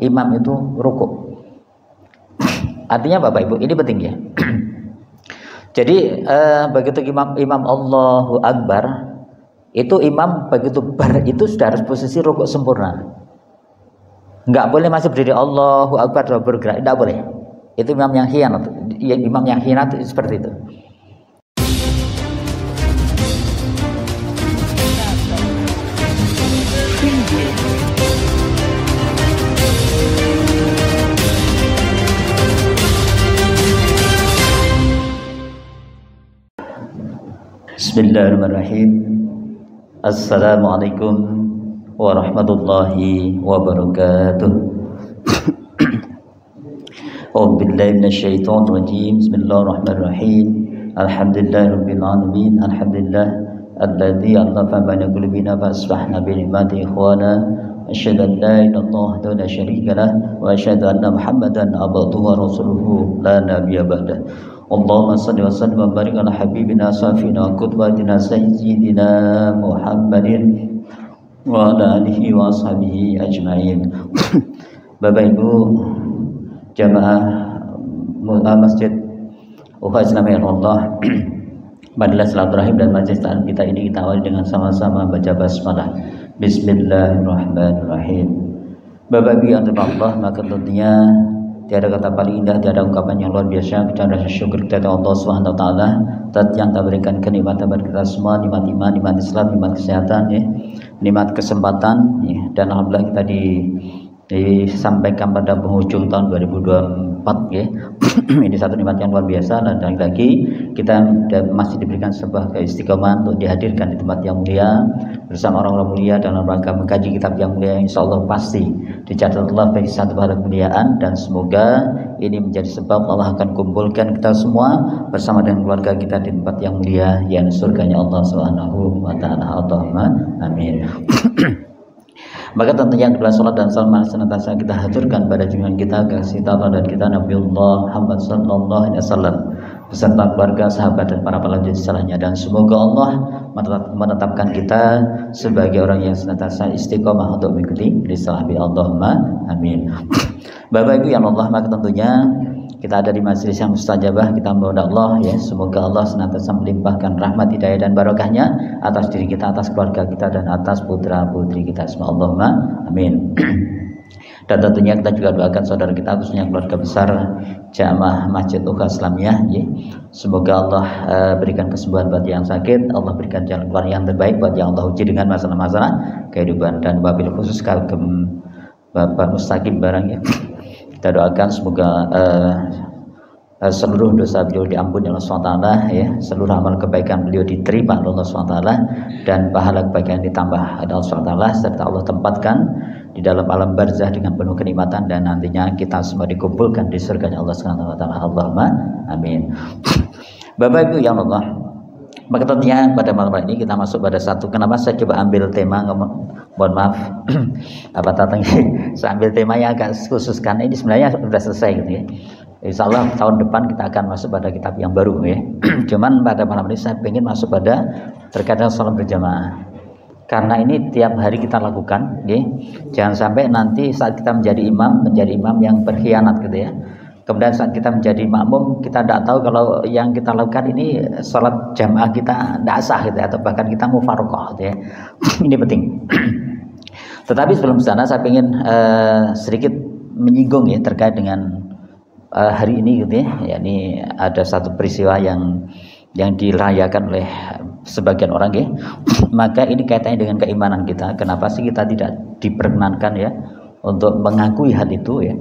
imam itu rukuk. Artinya Bapak Ibu, ini penting ya. Jadi begitu imam Allahu Akbar, itu imam begitu itu sudah harus posisi rukuk sempurna. Enggak boleh masih berdiri Allahu Akbar dan bergerak, tidak boleh. Itu imam yang khianat. Imam yang khianat seperti itu. Bismillahirrahmanirrahim. Assalamualaikum warahmatullahi wabarakatuh. A'udzubillahi minasyaitonir rajim. Bismillahirrahmanirrahim. Alhamdulillahirabbil alamin. Alhamdulillah alladzi 'allafa baina qulubina fa asbahna bi ni'mati ikhwana. Asyhadu an la ilaha illallah wa la syarika lah wa asyhadu anna Muhammadan abduhu wa rasuluhu la nabiyya ba'da. Allahumma salli wa sallim wa barik ala habibina safina wa qudwatina sayyidina Muhammadin wa ala alihi wa ashabihi ajma'in. Bapak Ibu jamaah Masjid Ukhuwah Islamiyah Allah, Majelis Silaturahim dan majelis ta'lim kita ini kita awali dengan sama-sama baca basmalah. Bismillahirrahmanirrahim. Bapak Ibu yang terhormat Allah, maka tentunya tiada kata paling indah, tiada ungkapan yang luar biasa kecuali rasa syukur kepada Allah Subhanahu wa taala yang telah berikan kenikmatan bagi kita semua, nikmat iman, nikmat Islam, nikmat kesehatan ya, nikmat kesempatan ya, dan alhamdulillah kita disampaikan pada penghujung tahun 2024 ya. Ini satu nikmat yang luar biasa, dan lagi kita masih diberikan sebuah keistiqomahan untuk dihadirkan di tempat yang mulia bersama orang-orang mulia dalam rangka mengkaji kitab yang mulia. Insyaallah pasti dicatat Allah bagi satu pahala kemuliaan, dan semoga ini menjadi sebab Allah akan kumpulkan kita semua bersama dengan keluarga kita di tempat yang mulia, yang surganya Allah Subhanahu wa taala. Allahumma amin. Maka tentunya adalah salat dan salam senantiasa kita haturkan pada junjungan kita, kasih Allah dan kita Nabiullah Muhammad sallallahu alaihi wasallam beserta keluarga, sahabat dan para pelanjut setelahnya, dan semoga Allah menetapkan kita sebagai orang yang senantiasa istiqomah untuk mengikuti risalah Allahumma amin. Bapak Ibu yang Allah, maka tentunya kita ada di majelis yang mustajabah. Kita memohon Allah ya, semoga Allah senantiasa melimpahkan rahmat, hidayah dan barokahnya atas diri kita, atas keluarga kita, dan atas putra putri kita semua. Allahumma amin. Dan tentunya kita juga doakan saudara kita, khususnya keluarga besar Jamaah Masjid Ukhuwah Islamiyah ya. Semoga Allah berikan kesembuhan buat yang sakit, Allah berikan jalan keluar yang terbaik buat yang Allah uji dengan masalah-masalah kehidupan, dan wabil khusus kagem Bapak Mustaqim barang ya. Kita doakan semoga seluruh dosa beliau diampuni oleh Allah SWT ya, seluruh amal kebaikan beliau diterima oleh Allah SWT, dan pahala kebaikan ditambah oleh Allah SWT, serta Allah tempatkan di dalam alam barzah dengan penuh kenikmatan, dan nantinya kita semua dikumpulkan di surganya Allah SWT. Allahumma amin. Bapak Ibu yang Allah, maka tentunya pada malam hari ini kita masuk pada satu. Kenapa saya coba ambil tema, mohon maaf apa tatang saya ambil tema yang agak khusus, karena ini sebenarnya sudah selesai gitu ya. Insya Allah tahun depan kita akan masuk pada kitab yang baru ya. Cuman pada malam ini saya ingin masuk pada terkait dengan salat berjamaah, karena ini tiap hari kita lakukan ya. Jangan sampai nanti saat kita menjadi imam yang berkhianat gitu ya. Kemudian saat kita menjadi makmum, kita tidak tahu kalau yang kita lakukan ini salat jamaah kita tidak sah gitu ya, atau bahkan kita mufaraqah gitu ya. Ini penting. Tetapi sebelum sana saya ingin sedikit menyinggung ya terkait dengan hari ini gitu ya. Ini ada satu peristiwa yang dirayakan oleh sebagian orang ya. Maka ini kaitannya dengan keimanan kita. Kenapa sih kita tidak diperkenankan ya untuk mengakui hal itu ya?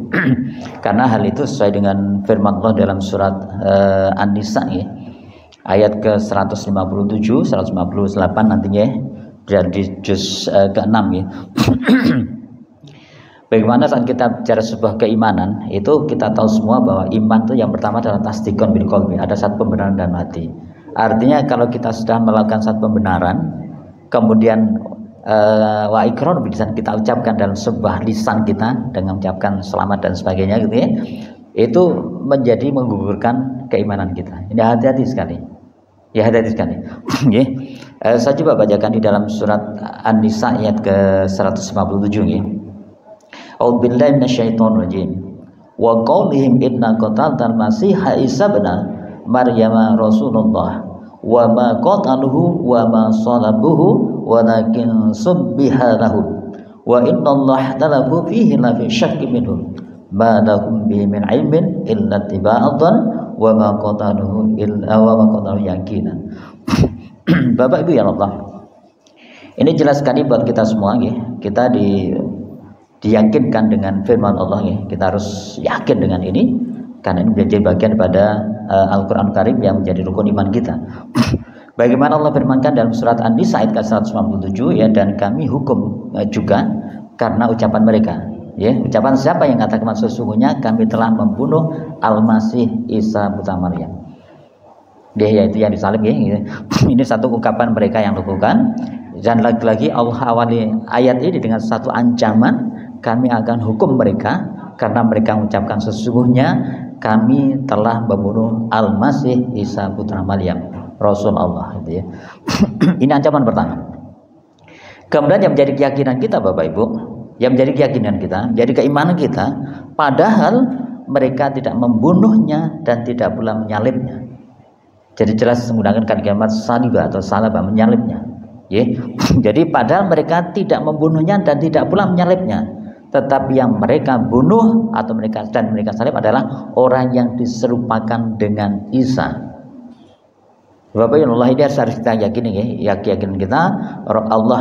Karena hal itu sesuai dengan firman Allah dalam surat An-Nisa ya, ayat ke 157, 158 nantinya ya, di juz ke-6 ya. Bagaimana saat kita bicara sebuah keimanan, itu kita tahu semua bahwa iman itu yang pertama adalah tasdikon bil qalbi, ada satu pembenaran dalam hati. Artinya kalau kita sudah melakukan satu pembenaran, kemudian wa ikrar bilisan, kita ucapkan dalam sebuah lisan kita dengan mengucapkan selamat dan sebagainya gitu ya, itu menjadi menggugurkan keimanan kita. Ini hati-hati sekali ya, hati-hati sekali. Saya coba bacakan di dalam surat An-Nisa ayat ke 157 ya. A'udzubillahi minasyaitonir rajim. Wa qaulihim inna qataltal masiha Isa ibn Maryam Rasulullah wa ma qataluhu wa ma salabuhu walakin subbiha lahu wa innallaha talafu fihi la fi syakkin minhu ma lahum bihi min ilmin illa tiba'adhan wa ma qataluhu illa wa ma qataluhu yaqinan. Bapak Ibu ya Allah, ini jelas sekali buat kita semua ya. Kita diyakinkan dengan firman Allah ya. Kita harus yakin dengan ini karena ini menjadi bagian pada Al-Qur'an Karim yang menjadi rukun iman kita. Bagaimana Allah firmankan dalam surat An-Nisa ayat ke-197 ya, dan kami hukum juga karena ucapan mereka. Ya, ucapan siapa yang katakan sesungguhnya kami telah membunuh Al-Masih Isa putra Maryam. Dia yaitu yang disalib ya. Ini satu ungkapan mereka yang lakukan. Dan lagi-lagi Allah awali ayat ini dengan satu ancaman, kami akan hukum mereka karena mereka mengucapkan sesungguhnya kami telah membunuh Al-Masih Isa putra Maryam Rasul Allah gitu ya. Ini ancaman pertama. Kemudian yang menjadi keyakinan kita Bapak Ibu, yang menjadi keyakinan kita, menjadi keimanan kita, padahal mereka tidak membunuhnya dan tidak pula menyalibnya. Jadi jelas menggunakan kalimat salibah atau salabah, menyalibnya. Ya. Jadi padahal mereka tidak membunuhnya dan tidak pula menyalibnya. Tetapi yang mereka bunuh atau mereka salib adalah orang yang diserupakan dengan Isa. Bapak Allah, ini harus kita yakini ya, keyakinan kita. Allah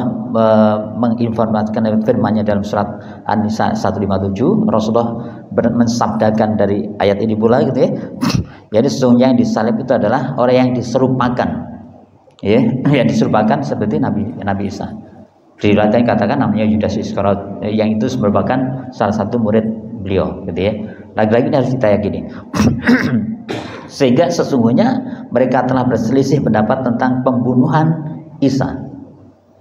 menginformasikan firman-Nya dalam surat An-Nisa 157. Rasulullah mensabdakan dari ayat ini pula gitu ya. Jadi sesungguhnya yang disalib itu adalah orang yang diserupakan, ya, yang diserupakan seperti Nabi Isa. Di riwayat katakan namanya Yudas Iskariot, yang itu merupakan salah satu murid beliau, gitu ya. Lagi-lagi harus kita yakini. Sehingga sesungguhnya mereka telah berselisih pendapat tentang pembunuhan Isa,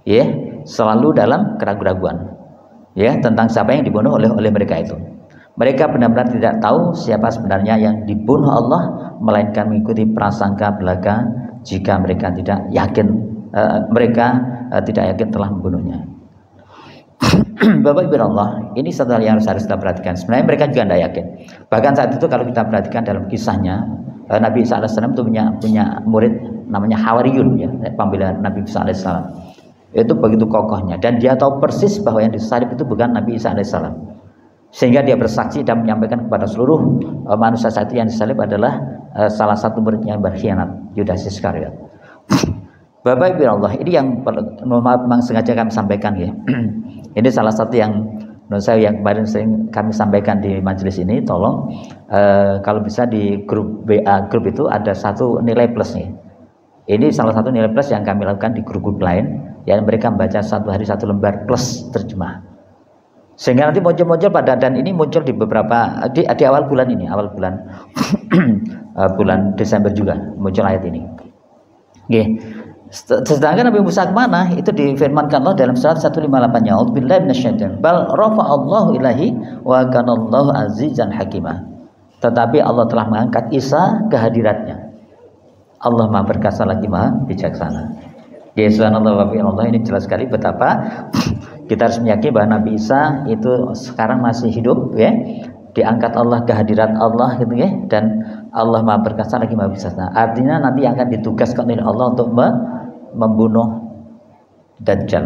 ya, selalu dalam keraguan-raguan, ya, tentang siapa yang dibunuh oleh mereka itu. Mereka benar-benar tidak tahu siapa sebenarnya yang dibunuh Allah, melainkan mengikuti prasangka belaka jika mereka tidak yakin tidak yakin telah membunuhnya. Bapak Ibu Allah, ini satu hal yang harus kita perhatikan. Sebenarnya mereka juga tidak yakin. Bahkan saat itu kalau kita perhatikan dalam kisahnya, Nabi Isa AS itu punya murid namanya Hawariyun ya, pembela Nabi Isa AS. Itu begitu kokohnya dan dia tahu persis bahwa yang disalib itu bukan Nabi Isa AS. Sehingga dia bersaksi dan menyampaikan kepada seluruh manusia saat itu yang disalib adalah salah satu murid yang berkhianat, Yudas Iskariot. Bapak Ibu Allah, ini yang memang sengaja kami sampaikan ya. Ini salah satu yang menurut saya yang kemarin sering kami sampaikan di majelis ini. Tolong kalau bisa di grup WA grup itu ada satu nilai plusnya. Ini salah satu nilai plus yang kami lakukan di grup lain, yang mereka membaca satu hari satu lembar plus terjemah. Sehingga nanti muncul pada, dan ini muncul di beberapa di awal bulan ini, awal bulan bulan Desember juga muncul ayat ini. Oke. Sedangkan Nabi Musa kemana? Itu difirmankan Allah dalam surat 158-nya. A'udzubillahi minasyaitonir bal rafa'allahu ilahi wa kanallahu azizan hakimah. Tetapi Allah telah mengangkat Isa ke hadiratnya. Allah Maha Perkasa lagi Maha Bijaksana. Ya subhanallah wa bihamdih, ini jelas sekali betapa kita harus meyakini bahwa Nabi Isa itu sekarang masih hidup ya. Diangkat Allah ke hadirat Allah gitu ya, dan Allah Maha Perkasa lagi Maha Bijaksana. Artinya nanti akan ditugaskan oleh Allah untuk membunuh Dajjal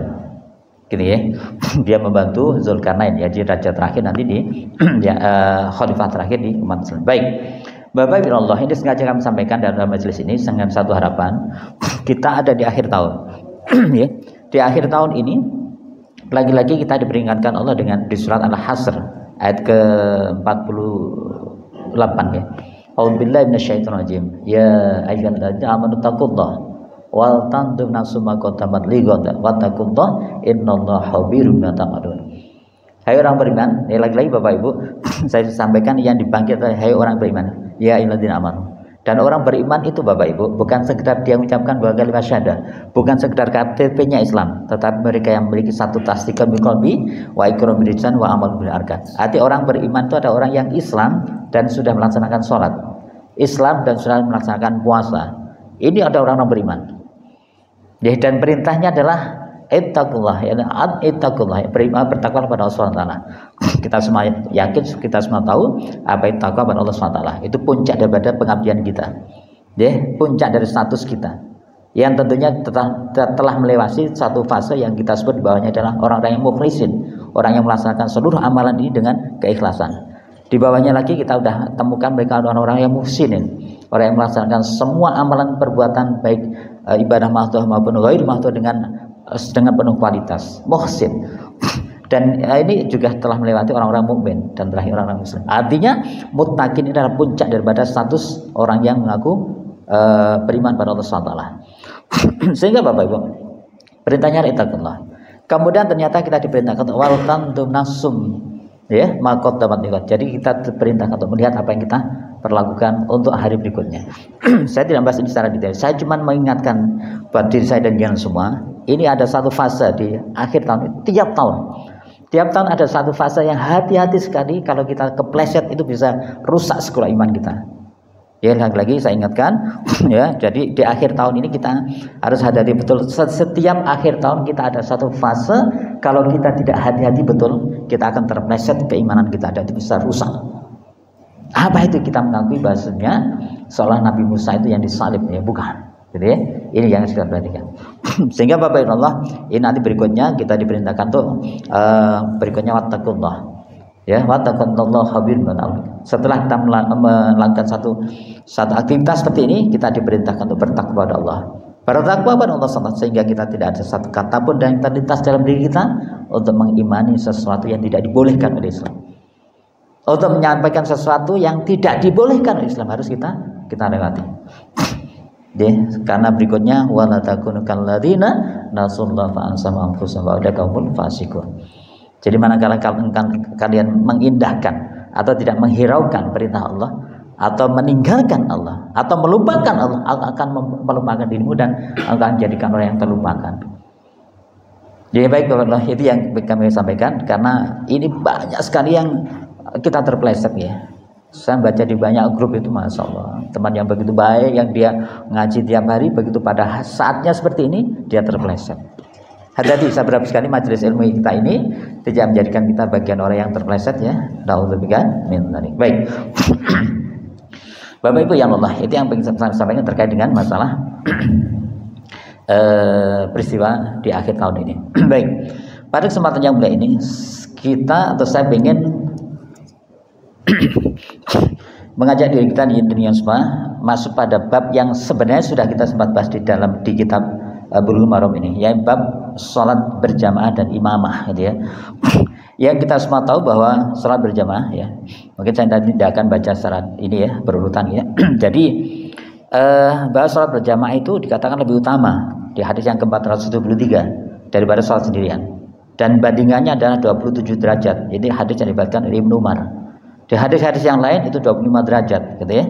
gitu ya. Dia membantu Zulkarnain ya, jadi raja terakhir nanti di khalifah terakhir di umat Islam. Baik Bapak Ibu Allah, ini sengaja kami sampaikan dalam majelis ini dengan satu harapan. Kita ada di akhir tahun ya. Di akhir tahun ini lagi-lagi kita diperingatkan Allah dengan di surat Al-Hasr ayat ke-48 ya. A'udzubillahi minasyaitonir rajim. Ya ayyuhalladzina amanu taqullaha wal tanzur nafsum ma qaddamat lighad wattaqullaha innallaha khabirum bima ta'malun. Hai orang beriman, ini lagi-lagi Bapak Ibu, saya sampaikan yang dibangkit oleh hai orang beriman. Ya ayyuhalladzina amanu. Dan orang beriman itu Bapak Ibu bukan sekedar dia mengucapkan dua kalimat syahadah, bukan sekedar KTP-nya Islam, tetapi mereka yang memiliki satu tasdiqan bil qalbi wa iqrarun bil lisan wa amal bil arkan. Arti orang beriman itu ada orang yang Islam dan sudah melaksanakan sholat, Islam dan sudah melaksanakan puasa. Ini ada orang beriman. Dan perintahnya adalah Ittaqullah, ya, ittaqullah, bertakwa kepada Allah SWT. Kita semua yakin, kita semua tahu apa itu takwa kepada Allah SWT. Itu puncak daripada pengabdian kita, ya, puncak dari status kita, yang tentunya telah melewati satu fase yang kita sebut di bawahnya adalah orang-orang yang mukhlisin, orang yang melaksanakan seluruh amalan ini dengan keikhlasan. Di bawahnya lagi kita sudah temukan mereka orang-orang yang muhsinin, orang yang melaksanakan semua amalan perbuatan baik ibadah mahdoh maupun ghair mahdoh dengan penuh kualitas, muhsin. Dan ini juga telah melewati orang-orang mukmin dan terakhir orang-orang muslim. Artinya muttaqin ini adalah puncak daripada status orang yang mengaku beriman pada Allah SWT. Sehingga Bapak Ibu, perintahnya ittaqullah. Kemudian ternyata kita diperintahkan untuk wal tantum nasum, ya, maqad dapat nikah. Jadi kita diperintahkan untuk melihat apa yang kita perlakukan untuk hari berikutnya. Saya tidak bahas ini secara detail. Saya cuma mengingatkan buat diri saya dan kalian semua, ini ada satu fase di akhir tahun, tiap tahun ada satu fase yang hati-hati sekali kalau kita kepleset itu bisa rusak sekolah iman kita. Ya, lagi saya ingatkan, ya, jadi di akhir tahun ini kita harus hati-hati betul. Setiap akhir tahun kita ada satu fase, kalau kita tidak hati-hati betul, kita akan terpleset keimanan kita, dan itu bisa rusak. Apa itu? Kita mengakui bahasanya seolah Nabi Musa itu yang disalib, ya, bukan. Jadi ini yang harus kita perhatikan. Sehingga Bapak Ibu Allah, ini nanti berikutnya kita diperintahkan tuh berikutnya wattaqullah, ya, wattaqullah khabir. Setelah kita melakukan satu aktivitas seperti ini, kita diperintahkan untuk bertakwa kepada Allah, bertakwa kepada Allah SWT, sehingga kita tidak ada satu kata pun yang terlintas dalam diri kita untuk mengimani sesuatu yang tidak dibolehkan oleh Islam, untuk menyampaikan sesuatu yang tidak dibolehkan oleh Islam, harus kita lewati. Karena berikutnya wala takunu kalladzina nasullah fa ansama anfusahum wa ulaikaumul fasiqun. Jadi manakala kalian mengindahkan atau tidak menghiraukan perintah Allah, atau meninggalkan Allah, atau melupakan Allah, Allah akan melupakan dirimu dan akan menjadikan orang yang terlupakan. Jadi baik Allah, itu yang kami sampaikan, karena ini banyak sekali yang kita terpleset, ya. Saya baca di banyak grup itu, Masya Allah, teman yang begitu baik, yang dia ngaji tiap hari, begitu pada saatnya seperti ini dia terpleset. Hati-hati, saya berharap sekali majelis ilmu kita ini tidak menjadikan kita bagian orang yang terpleset, ya. Nauzubillah min dzalik. Baik. Bapak Ibu yang Allah, itu yang ingin saya sampaikan terkait dengan masalah peristiwa di akhir tahun ini. Baik. Pada kesempatan yang mulia ini, kita atau saya ingin mengajak diri kita di dunia semua masuk pada bab yang sebenarnya sudah kita sempat bahas di kitab Bulughul Maram ini, yaitu bab sholat berjamaah dan imamah, gitu ya. Yang kita semua tahu bahwa sholat berjamaah, ya, mungkin saya tidak akan baca secara ini, ya, berurutan, ya. Jadi bahwa sholat berjamaah itu dikatakan lebih utama di hadis yang ke-473 daripada sholat sendirian, dan bandingannya adalah 27 derajat. Jadi hadis yang diriwayatkan oleh Ibnu Umar. Di hadis-hadis yang lain itu 25 derajat, gitu ya.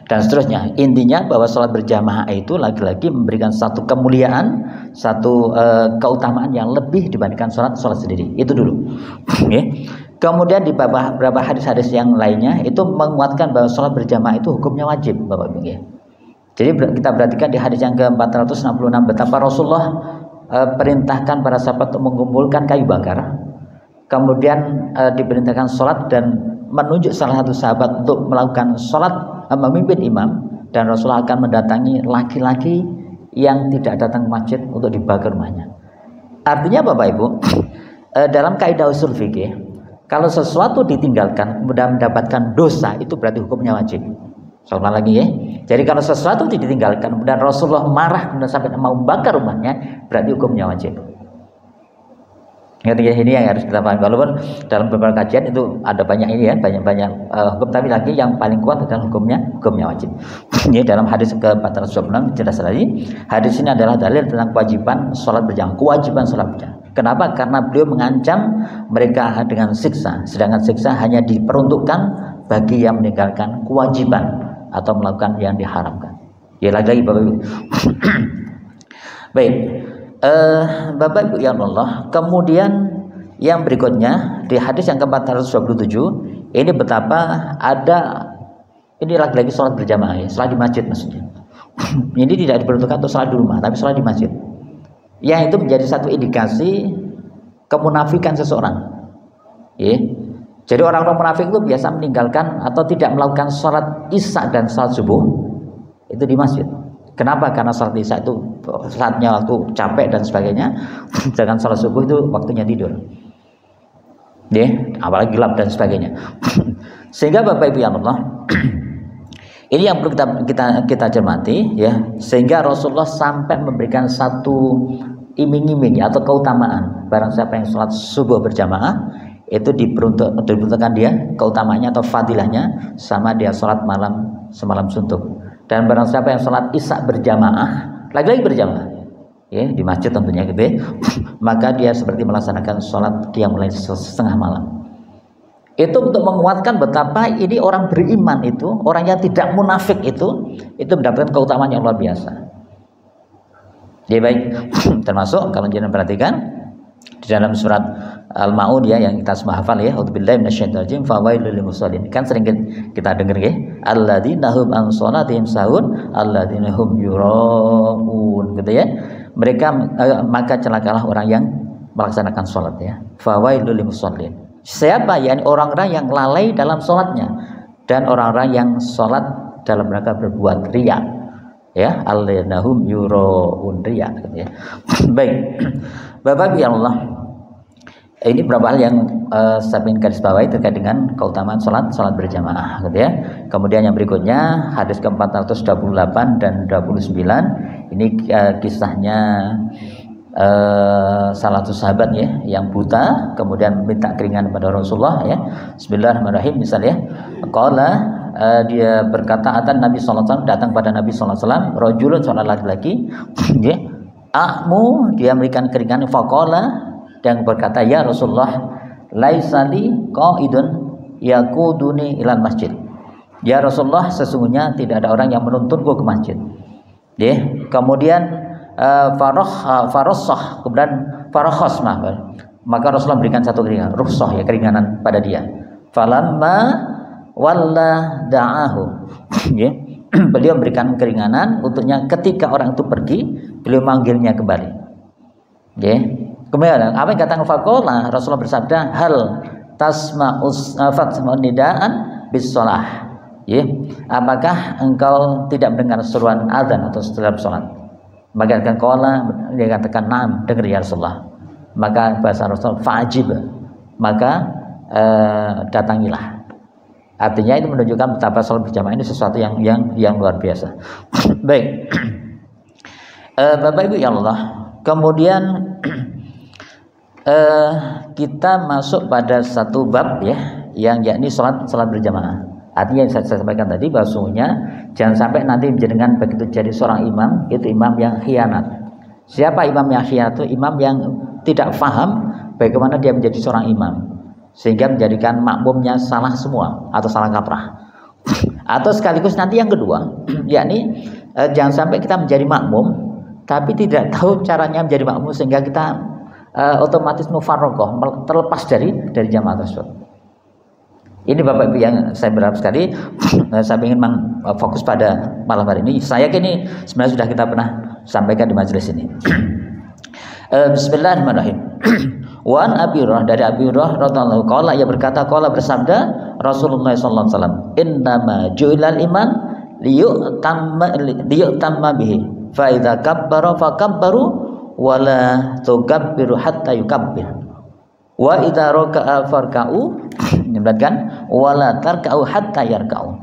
Dan seterusnya. Intinya bahwa sholat berjamaah itu lagi-lagi memberikan satu kemuliaan, satu keutamaan yang lebih dibandingkan sholat sendiri. Itu dulu. Okay. Kemudian di beberapa hadis-hadis yang lainnya itu menguatkan bahwa sholat berjamaah itu hukumnya wajib, Bapak Ibu. Jadi kita perhatikan di hadis yang ke-466 betapa Rasulullah perintahkan para sahabat untuk mengumpulkan kayu bakar. Kemudian diperintahkan sholat dan menunjuk salah satu sahabat untuk melakukan sholat, memimpin imam, dan Rasulullah akan mendatangi laki-laki yang tidak datang ke masjid untuk dibakar rumahnya. Artinya Bapak Ibu, dalam kaidah usul fikih, kalau sesuatu ditinggalkan kemudian mendapatkan dosa, itu berarti hukumnya wajib. Soal lagi, ya. Jadi kalau sesuatu ditinggalkan kemudian Rasulullah marah kemudian sampai mau membakar rumahnya, berarti hukumnya wajib. Ini yang harus kita pahami. Walaupun dalam beberapa kajian itu ada banyak ini, ya, banyak hukum, tapi lagi yang paling kuat adalah hukumnya wajib. Ini dalam hadis ke-426 jelas lagi. Hadis ini adalah dalil tentang kewajiban sholat berjamaah, kewajiban sholat berjamaah. Kenapa? Karena beliau mengancam mereka dengan siksa, sedangkan siksa hanya diperuntukkan bagi yang meninggalkan kewajiban atau melakukan yang diharamkan. Ya, lagi Bapak Ibu. Baik. Bapak Ibu yang Allah, kemudian yang berikutnya di hadis yang ke-427 ini betapa ada ini lagi-lagi sholat berjamaah, ya, sholat di masjid maksudnya. Ini tidak diperuntukkan untuk sholat di rumah, tapi sholat di masjid. yang itu menjadi satu indikasi kemunafikan seseorang. Ya. Jadi orang-orang munafik itu biasa meninggalkan atau tidak melakukan sholat isya dan sholat subuh itu di masjid. Kenapa? Karena sholat isya itu saatnya waktu capek dan sebagainya, sedangkan sholat subuh itu waktunya tidur. Ya, apalagi gelap dan sebagainya. Sehingga Bapak Ibu yang Allah, ini yang perlu kita cermati ya, sehingga Rasulullah sampai memberikan satu iming-iming atau keutamaan. Barang siapa yang sholat subuh berjamaah itu diperuntukkan dia keutamaannya atau fadilahnya sama dia sholat malam semalam suntuk. Dan barang siapa yang sholat isya berjamaah, lagi-lagi berjamaah ya, di masjid tentunya gitu ya, maka dia seperti melaksanakan sholat qiyamul lail setengah malam. Itu untuk menguatkan betapa ini orang beriman itu, orang yang tidak munafik itu mendapatkan keutamaan yang luar biasa. Ya baik, termasuk kalau jangan perhatikan di dalam surat Al-Maun ya, yang kita semua hafal ya, auzubillahi minasyaitonirrajim, fawailul lil musallin. Kan sering kita dengar ya, alladzina hum an sholatihim sahun alladzina hum yuraun gitu ya. Mereka maka celakalah orang yang melaksanakan sholat ya. Fawailul lil musallin. Siapa? Yani orang-orang yang lalai dalam sholatnya dan orang-orang yang sholat dalam rangka berbuat riya. Ya, alladzina hum yuraun, riya gitu ya. Baik. Bapak ya Allah, ini beberapa hal yang saya ingin garis bawahi terkait dengan keutamaan sholat berjamaah gitu ya. Kemudian yang berikutnya hadis ke-428 dan 29 ini kisahnya salah satu sahabat ya yang buta kemudian minta keringanan kepada Rasulullah ya. Bismillahirrahmanirrahim, misalnya qala dia berkata, atan Nabi sallallahu alaihi wasallam, datang pada Nabi sallallahu alaihi wasallam rajulun, seorang laki-laki ya, akmu, dia memberikan keringanan, faqala, dan berkata, ya Rasulullah, laisali qaidun yakuduni ilal masjid. Ya Rasulullah, sesungguhnya tidak ada orang yang menuntunku ke masjid. Ya, kemudian farossah, kemudian farokhos, maka Rasulullah berikan satu keringanan, rukhsah ya, keringanan pada dia. Falamma walla da'ahu. Ya, beliau memberikan keringanan untuknya ketika orang itu pergi, beliau manggilnya kembali. Ya. Kemudian apa yang kata faqala, Rasulullah bersabda, hal tasma'us nidaan bis shalah. Ya, apakah engkau tidak mendengar seruan azan atau setelah salat? Maka katakan qala, dia katakan na'am, dengar ya Rasulullah. Maka bahasa Rasul fa'ajib, maka datangilah. Artinya itu menunjukkan betapa salat berjamaah ini sesuatu yang luar biasa. Baik. Bapak Ibu ya Allah, kemudian kita masuk pada satu bab ya, yang yakni salat berjamaah. Artinya yang saya sampaikan tadi bahwasanya jangan sampai nanti menjadikan begitu jadi seorang imam itu imam yang khianat. Siapa imam yang khianat? Itu imam yang tidak paham bagaimana dia menjadi seorang imam, sehingga menjadikan makmumnya salah semua atau salah kaprah. Atau sekaligus nanti yang kedua, yakni jangan sampai kita menjadi makmum tapi tidak tahu caranya menjadi makmum, sehingga kita otomatis mufarroqah, terlepas dari jamaah tersebut. Ini Bapak Ibu yang saya berharap sekali, saya ingin fokus pada malam hari ini. Saya kini sebenarnya sudah kita pernah sampaikan di majelis ini. Bismillahirrahmanirrahim. Wan Abi Hurairah, dari Abi Hurairah radhiyallahu qala, ia berkata, qala bersabda Rasulullah sallallahu alaihi wasallam, innama ju'ilal iman liyutamma bihi fa idza kabbara fakabbaru wa la tukabbiru hatta yukabbir wa idza raka'a farka'u, diberitakan wala tarka'u hatta yarka'u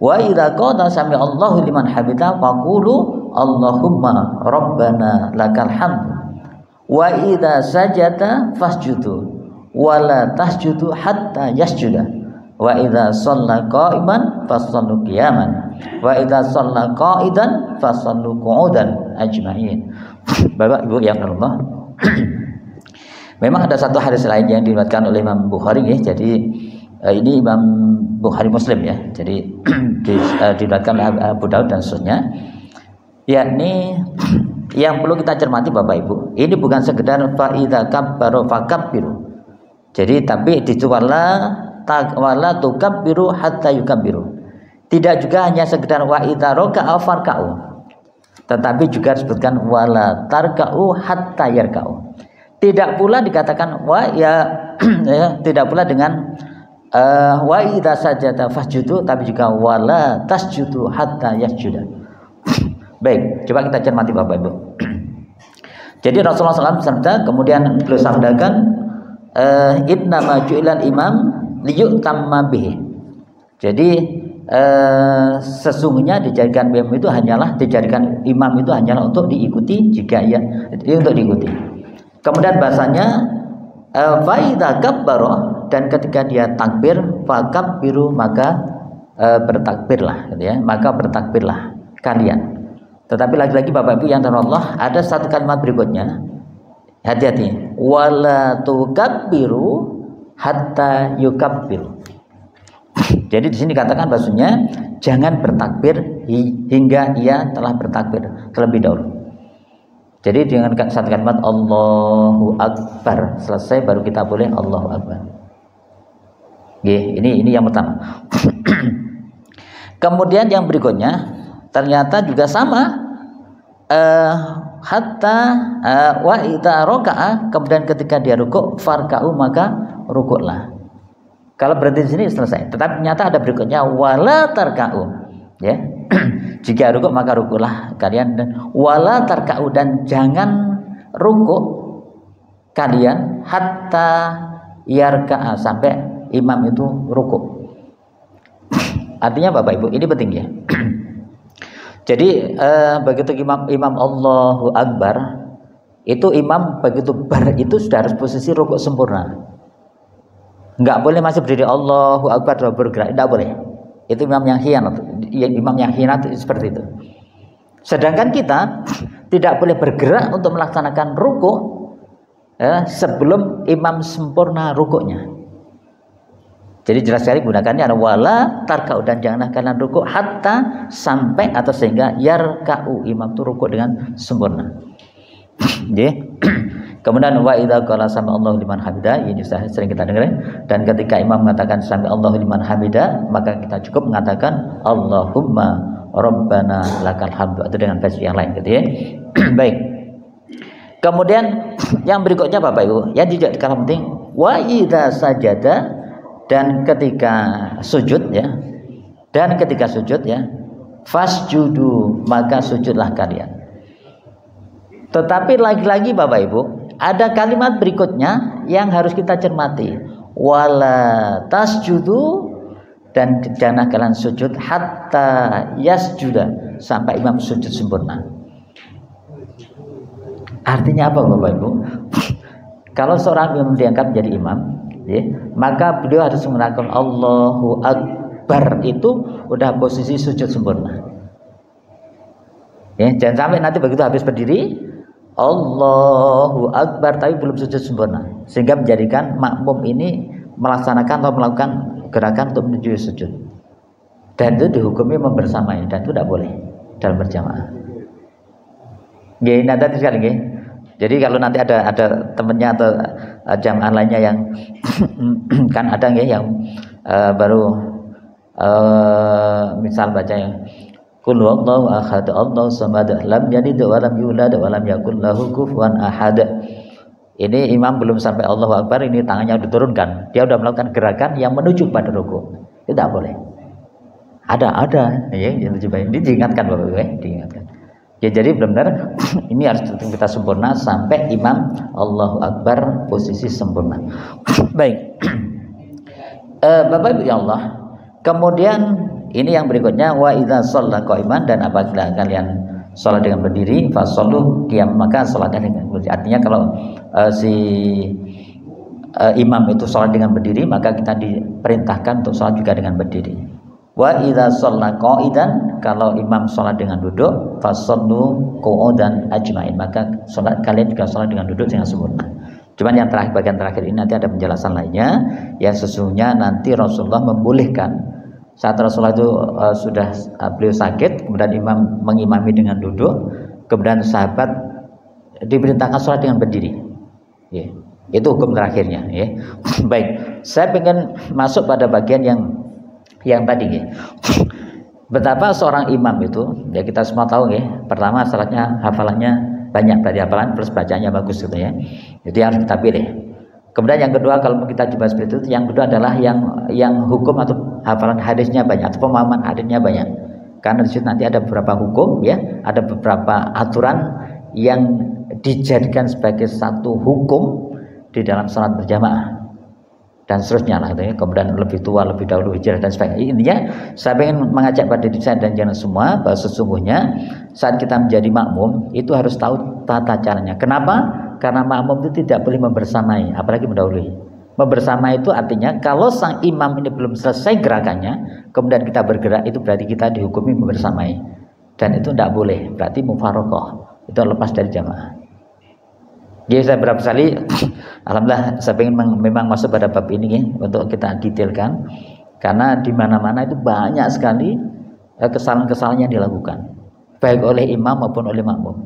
wa idza qala sami Allahu liman hamida faqulu Allahumma rabbana lakal hamd wa idza sajada fasjudu wa la tasjudu hatta yasjuda wa idza shalla qa'iman fasallu qiyaman wa idza shalla qa'idan fasallu qu'udan ajma'in. Bapak Ibu yang Allah, memang ada satu hadis lain yang diriwayatkan oleh Imam Bukhari ya. Jadi ini Imam Bukhari Muslim ya. Jadi diriwayatkan oleh Abu Daud dan seterusnya. Yakni yang perlu kita cermati Bapak Ibu, ini bukan sekedar fa idza kabbaru fakabbiru. Jadi tapi wala tukabbiru hatta yukabbiru. Tidak juga hanya sekedar wa idza raka'a farka'u. Tetapi juga disebutkan wala tarka'u hatta yarka'u. Tidak pula dikatakan ya, tidak pula dengan wa idza sajada fasjudu, tapi juga wala tasjudu hatta yasjuda. Baik, coba kita cermati Bapak Ibu. Jadi Rasulullah SAW bersabda, kemudian beliau sabdakan innama ju'ilal imam liyutamma bihi. Jadi sesungguhnya dijadikan imam itu hanyalah untuk diikuti, jika ia untuk diikuti. Kemudian bahasanya fa idza kabbara, dan ketika dia takbir, fakabbiru, maka bertakbirlah, gitu ya, maka bertakbirlah kalian. Tetapi lagi-lagi Bapak Ibu yang dirahmati Allah, ada satu kalimat berikutnya, hati-hati, wala tukabbiru hatta yukabbiru. Jadi di sini dikatakan bahasanya jangan bertakbir hingga ia telah bertakbir terlebih dahulu. Jadi dengan satu kalimat Allahu Akbar selesai, baru kita boleh Allahu Akbar. Ini yang pertama. Kemudian yang berikutnya ternyata juga sama, hatta wa idza raka'a, kemudian ketika dia rukuk, farka'u, maka rukuklah. Kalau berhenti di sini selesai. Tetapi ternyata ada berikutnya wala tarka'u, ya. Jika rukuk maka rukuklah kalian, dan wala tarka'u, dan jangan rukuk kalian hatta yarka'a, sampai imam itu rukuk. Artinya Bapak Ibu, ini penting ya. Jadi begitu imam Allahu Akbar, itu imam begitu itu sudah harus posisi rukuk sempurna. Enggak boleh masih berdiri Allahu Akbar dan bergerak, tidak boleh. Itu imam yang khianat. Imam yang khianat itu seperti itu. Sedangkan kita tidak boleh bergerak untuk melaksanakan rukuk sebelum imam sempurna rukuknya. Jadi jelas sekali gunakannya ada wala tarka'u, dan janganlah kalian rukuk hatta, sampai atau sehingga yarka'u, imam itu rukuk dengan sempurna. Kemudian wa idza qala sami Allahu liman hamida, ini sering kita dengar, dan ketika imam mengatakan sami Allahu liman hamida, maka kita cukup mengatakan Allahumma rabbana lakal hamdu, atau dengan versi yang lain, gitu ya. Baik. Kemudian yang berikutnya Bapak Ibu, yang tidak kalah penting, wa idza sajada, dan ketika sujud ya, fasjudu, maka sujudlah kalian. Tetapi lagi-lagi Bapak Ibu, ada kalimat berikutnya yang harus kita cermati, wala tasjudu, dan jangan kalian sujud hatta yasjuda, sampai imam sujud sempurna. Artinya apa Bapak Ibu? Kalau seorang yang diangkat menjadi imam, ya, maka beliau harus mengatakan Allahu Akbar, itu udah posisi sujud sempurna. Ya, jangan sampai nanti begitu habis berdiri Allahu Akbar tapi belum sujud sempurna, sehingga menjadikan makmum ini melaksanakan atau melakukan gerakan untuk menuju sujud, dan itu dihukumi membersamai, dan itu tidak boleh dalam berjamaah. Nanti sekali nggih. Jadi kalau nanti ada temannya atau jamaah lainnya yang kan ada nggih yang baru misal baca yang qul huwallahu ahad Allahu samad lam yalid wa lam yulad wa lam yakul lahu kufuwan ahad. Ini imam belum sampai Allahu Akbar, ini tangannya diturunkan, dia sudah melakukan gerakan yang menuju pada rukuk. Itu tidak boleh. Ada ya, ini diingatkan Bapak Ibu, diingatkan. Ya, jadi benar-benar ini harus kita sempurna sampai imam Allahu Akbar posisi sempurna. Baik. Bapak Ibu ya Allah. Kemudian ini yang berikutnya, wa idza shalla qa'iman, dan apabila kalian salat dengan berdiri, fasallu qiyam, maka salatnya dengan berdiri. Artinya kalau imam itu salat dengan berdiri, maka kita diperintahkan untuk salat juga dengan berdiri. Wa idza shalla qa'idan, kalau imam salat dengan duduk, fasallu qu'udan ajma'in, maka salat kalian juga salat dengan duduk dengan sempurna. Cuman yang terakhir, bagian terakhir ini nanti ada penjelasan lainnya, yang sesungguhnya nanti Rasulullah membolehkan saat Rasulullah itu sudah beliau sakit, kemudian imam mengimami dengan duduk, kemudian sahabat diperintahkan salat dengan berdiri. Ya, itu hukum terakhirnya. Ya. Baik, saya ingin masuk pada bagian yang tadi ya. Betapa seorang imam itu, ya kita semua tahu ya, pertama syaratnya hafalannya banyak, berarti hafalan plus bacanya bagus gitu ya. Jadi harus kita pilih. Kemudian yang kedua, kalau kita coba seperti itu, yang kedua adalah yang hukum atau hafalan hadisnya banyak atau pemahaman hadisnya banyak. Karena di situ nanti ada beberapa hukum ya, ada beberapa aturan yang dijadikan sebagai satu hukum di dalam salat berjamaah. Dan seterusnya lah, gitu ya. Kemudian lebih tua, lebih dahulu hijrah dan sebagainya. Intinya saya ingin mengajak pada diri saya dan jangan semua bahwa sesungguhnya saat kita menjadi makmum itu harus tahu tata caranya. Kenapa? Karena makmum itu tidak boleh membersamai, apalagi mendahului. Membersamai itu artinya kalau sang imam ini belum selesai gerakannya, kemudian kita bergerak, itu berarti kita dihukumi membersamai. Dan itu tidak boleh, berarti mufaroqah, itu lepas dari jamaah. Jadi saya berapa kali, alhamdulillah saya ingin memang masuk pada bab ini ya, untuk kita detailkan, karena di mana-mana itu banyak sekali kesalahan-kesalahan yang dilakukan, baik oleh imam maupun oleh makmum.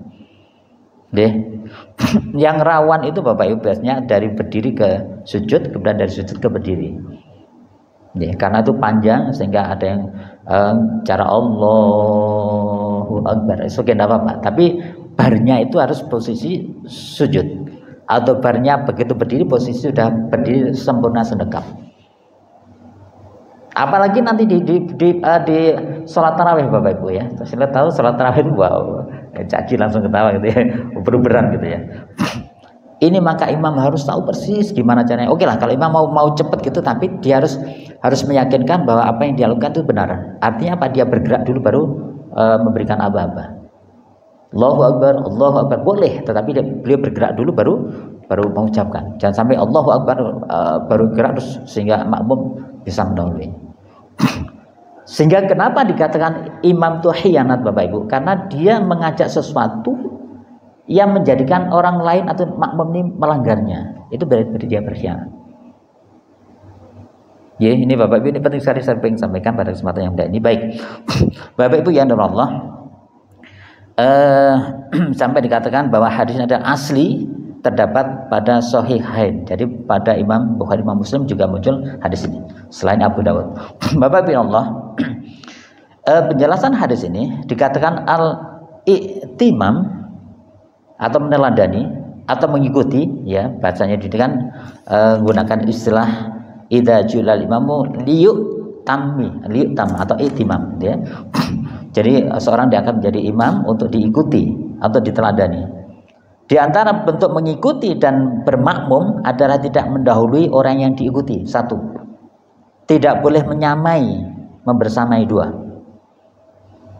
Yang rawan itu Bapak Ibu biasanya dari berdiri ke sujud, kemudian dari sujud ke berdiri. Karena itu panjang sehingga ada yang cara Allahu Akbar, itu tidak apa-apa, tapi barnya itu harus posisi sujud, atau barnya begitu berdiri posisi sudah berdiri sempurna senekap. Apalagi nanti di sholat tarawih Bapak Ibu ya, saya tahu sholat tarawih itu wow, caci langsung ketawa gitu ya, beran gitu ya. Ini maka imam harus tahu persis gimana caranya. Oke lah kalau imam mau cepet gitu, tapi dia harus meyakinkan bahwa apa yang dia lakukan itu benar. Artinya apa? Dia bergerak dulu baru memberikan aba-aba. Allahu Akbar boleh, tetapi beliau bergerak dulu baru mengucapkan. Jangan sampai Allahu Akbar baru gerak terus sehingga makmum bisa mendahului. Sehingga kenapa dikatakan imam itu khianat Bapak Ibu? Karena dia mengajak sesuatu yang menjadikan orang lain atau makmum ini melanggarnya. Itu berarti dia berkhianat. Ya, ini Bapak Ibu, ini penting sekali saya ingin sampaikan pada kesempatan yang mudah ini. Baik, Bapak Ibu yang dirahmati Allah, sampai dikatakan bahwa hadis ini adalah asli, terdapat pada Sahihain. Jadi pada Imam Bukhari, Imam Muslim juga muncul hadis ini selain Abu Dawud. Bapak Ibu Allah, penjelasan hadis ini dikatakan al-i'timam atau meneladani atau mengikuti ya, bacanya dengan menggunakan istilah idza julal imamu liyutam atau i'timam ya. Jadi seorang diangkat menjadi imam untuk diikuti atau diteladani. Di antara bentuk mengikuti dan bermakmum adalah tidak mendahului orang yang diikuti. Satu, tidak boleh menyamai, membersamai dua.